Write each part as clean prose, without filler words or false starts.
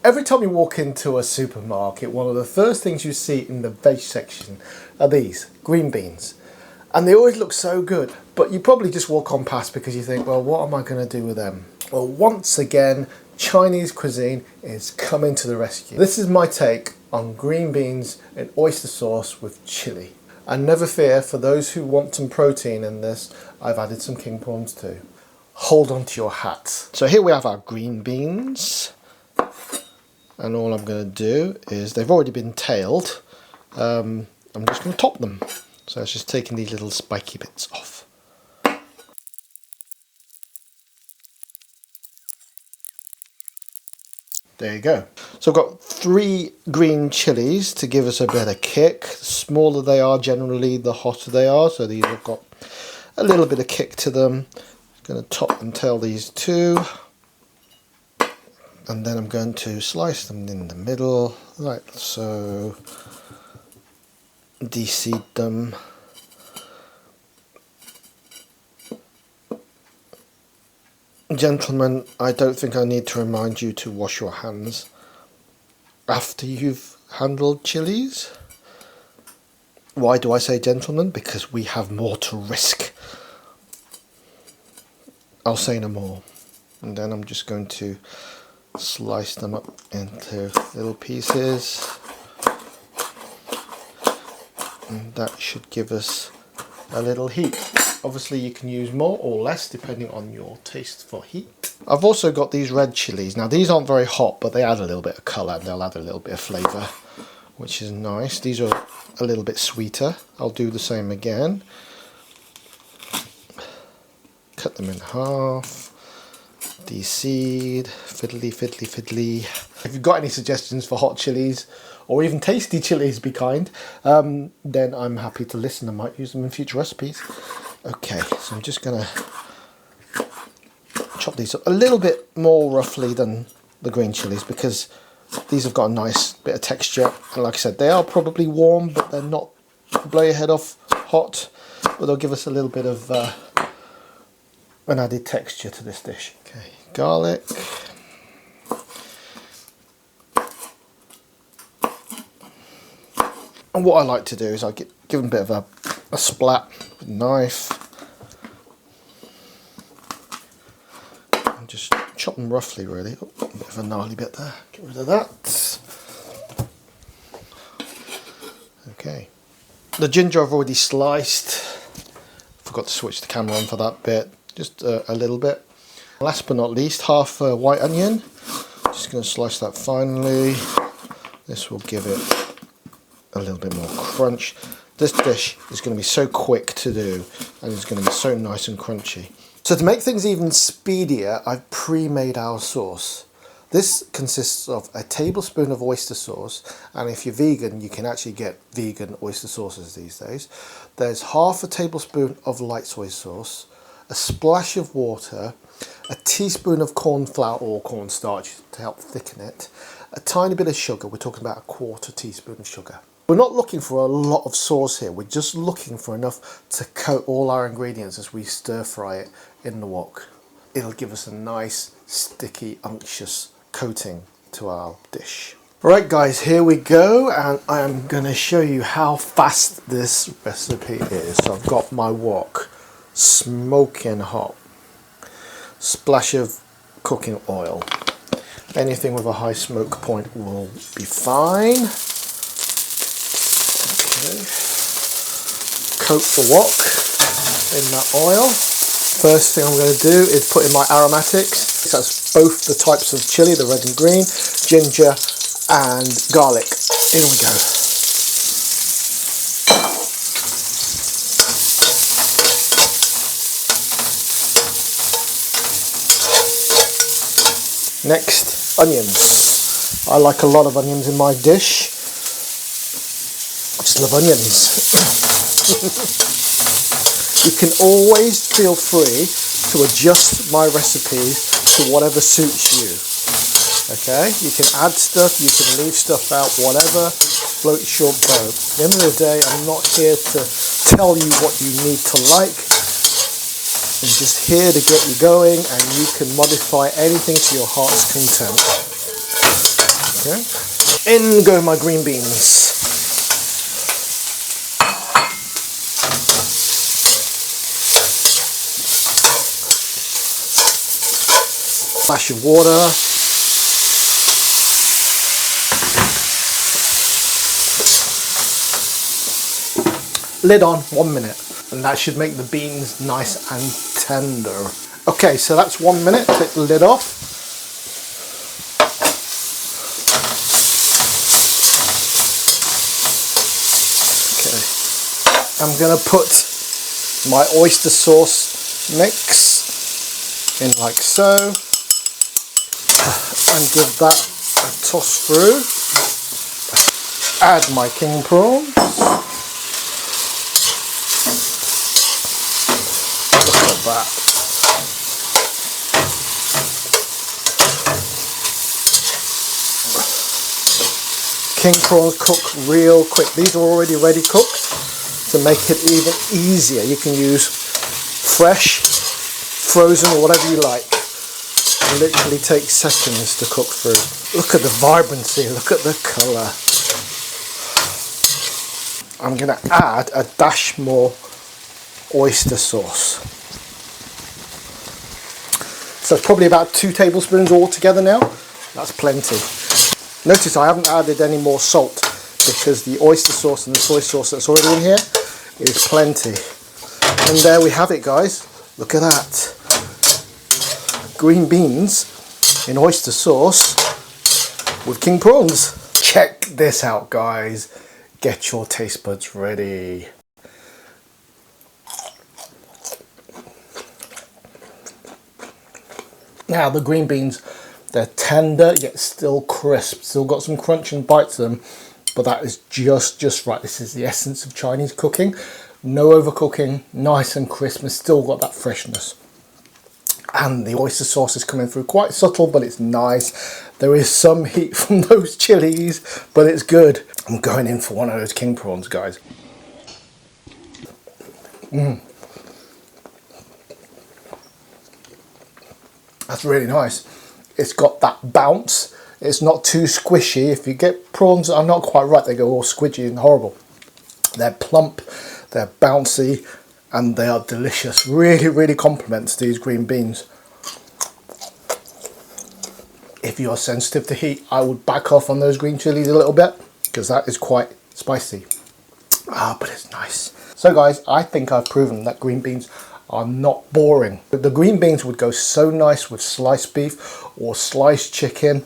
Every time you walk into a supermarket, one of the first things you see in the veg section are these green beans. And they always look so good, but you probably just walk on past because you think, well, what am I going to do with them? Well, once again, Chinese cuisine is coming to the rescue. This is my take on green beans in oyster sauce with chili. And never fear, for those who want some protein in this, I've added some king prawns too. Hold on to your hats. So here we have our green beans. And all I'm going to do is, they've already been tailed. I'm just going to top them. So it's just taking these little spiky bits off. There you go. So I've got 3 green chilies to give us a better kick. The smaller they are, generally the hotter they are. So these have got a little bit of kick to them. I'm going to top and tail these 2. And then I'm going to slice them in the middle, like so. De-seed them. Gentlemen, I don't think I need to remind you to wash your hands after you've handled chilies. Why do I say gentlemen? Because we have more to risk. I'll say no more. And then I'm just going to slice them up into little pieces. And that should give us a little heat. Obviously you can use more or less depending on your taste for heat. I've also got these red chilies. Now these aren't very hot, but they add a little bit of colour and they'll add a little bit of flavour, which is nice. These are a little bit sweeter. I'll do the same again. Cut them in half. De-seed. Fiddly, fiddly, fiddly. If you've got any suggestions for hot chilies, or even tasty chilies, be kind, then I'm happy to listen. I might use them in future recipes. Okay, so I'm just going to chop these up a little bit more roughly than the green chilies because these have got a nice bit of texture. And like I said, they are probably warm, but they're not blow your head off hot, but they'll give us a little bit of an added texture to this dish. Okay, garlic. And what I like to do is I give them a bit of a splat with a knife. And just chop them roughly, really. Oh, a bit of a gnarly bit there. Get rid of that. Okay. The ginger I've already sliced. Forgot to switch the camera on for that bit. Just a little bit. Last but not least, half a white onion. Just going to slice that finely. This will give it a little bit more crunch. This dish is going to be so quick to do and it's going to be so nice and crunchy. So to make things even speedier, I've pre-made our sauce. This consists of a tablespoon of oyster sauce, and if you're vegan you can actually get vegan oyster sauces these days. There's half a tablespoon of light soy sauce, a splash of water, a teaspoon of cornflour or cornstarch to help thicken it, a tiny bit of sugar. We're talking about a 1/4 teaspoon of sugar. We're not looking for a lot of sauce here, we're just looking for enough to coat all our ingredients as we stir fry it in the wok. It'll give us a nice, sticky, unctuous coating to our dish. Right guys, here we go, and I am going to show you how fast this recipe is. So I've got my wok smoking hot. Splash of cooking oil. Anything with a high smoke point will be fine. Okay. Coat the wok in that oil. First thing I'm going to do is put in my aromatics. That's both the types of chili, the red and green, ginger and garlic. In we go. Next, onions. I like a lot of onions in my dish. I just love onions. You can always feel free to adjust my recipes to whatever suits you. Okay, you can add stuff, you can leave stuff out, whatever floats your boat. At the end of the day, I'm not here to tell you what you need to like. I'm just here to get you going, and you can modify anything to your heart's content. Okay. In go my green beans. Splash of water. Lid on, 1 minute. And that should make the beans nice and tender. Okay, so that's 1 minute. Take the lid off. Okay. I'm gonna put my oyster sauce mix in like so. And give that a toss through. Add my king prawns. Look at that. King prawns cook real quick. These are already ready cooked. To make it even easier, you can use fresh, frozen, or whatever you like. It literally takes seconds to cook through. Look at the vibrancy, look at the colour. I'm going to add a dash more oyster sauce. So it's probably about 2 tablespoons altogether now. That's plenty. Notice I haven't added any more salt because the oyster sauce and the soy sauce that's already in here is plenty. And there we have it, guys. Look at that. Green beans in oyster sauce with king prawns. Check this out, guys. Get your taste buds ready. Now the green beans, they're tender yet still crisp. Still got some crunch and bite to them, but that is just right. This is the essence of Chinese cooking. No overcooking, nice and crisp, and still got that freshness. And the oyster sauce is coming through quite subtle, but it's nice. There is some heat from those chilies, but it's good. I'm going in for one of those king prawns, guys. That's really nice. It's got that bounce. It's not too squishy. If you get prawns that are not quite right, they go all squidgy and horrible. They're plump, they're bouncy, and they are delicious. Really complements these green beans. If you're sensitive to heat, I would back off on those green chilies a little bit because that is quite spicy. But it's nice. So guys, I think I've proven that green beans are not boring. The green beans would go so nice with sliced beef or sliced chicken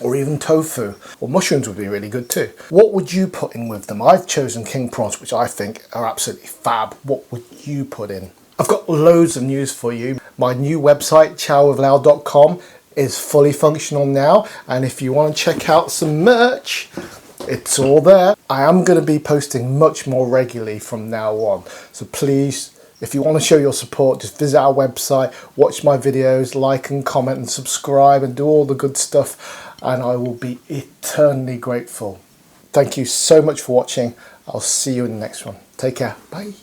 or even tofu, or mushrooms would be really good too. What would you put in with them? I've chosen king prawns, which I think are absolutely fab. What would you put in? I've got loads of news for you. My new website, chowwithlao.com, is fully functional now, and if you want to check out some merch, it's all there. I am going to be posting much more regularly from now on, so please, if you want to show your support, just visit our website, watch my videos, like and comment and subscribe and do all the good stuff, and I will be eternally grateful. Thank you so much for watching. I'll see you in the next one. Take care. Bye.